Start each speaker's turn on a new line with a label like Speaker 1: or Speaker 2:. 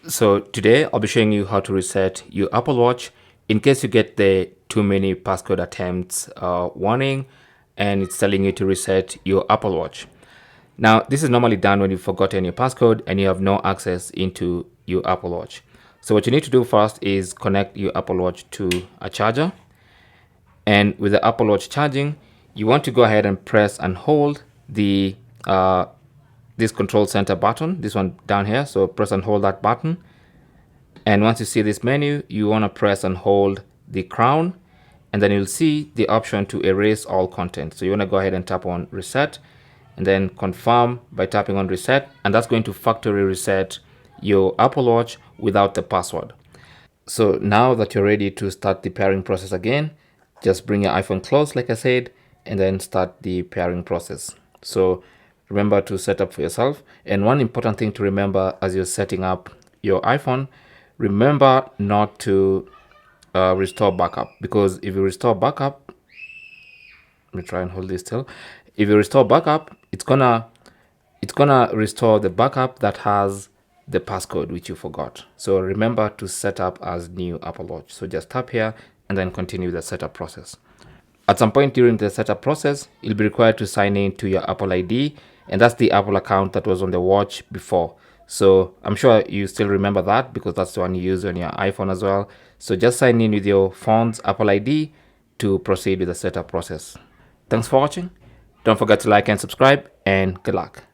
Speaker 1: So today I'll be showing you how to reset your Apple Watch in case you get the too many passcode attempts warning and it's telling you to reset your Apple Watch. Now this is normally done when you've forgotten your passcode and you have no access into your Apple Watch. So what you need to do first is connect your Apple Watch to a charger, and with the Apple Watch charging you want to go ahead and press and hold the this control center button, this one down here. So press and hold that button, and once you see this menu you want to press and hold the crown, and then you'll see the option to erase all content. So you want to go ahead and tap on reset and then confirm by tapping on reset, and that's going to factory reset your Apple Watch without the password. So now that you're ready to start the pairing process again, just bring your iPhone close like I said and then start the pairing process. So remember to set up for yourself, and one important thing to remember as you're setting up your iPhone, remember not to restore backup, because if you restore backup, let me try and hold this still. If you restore backup, it's gonna restore the backup that has the passcode which you forgot. So remember to set up as new Apple Watch. So just tap here and then continue the setup process. At some point during the setup process, you'll be required to sign in to your Apple ID, and that's the Apple account that was on the watch before. So I'm sure you still remember that because that's the one you use on your iPhone as well. So just sign in with your phone's Apple ID to proceed with the setup process. Thanks for watching. Don't forget to like and subscribe, and good luck.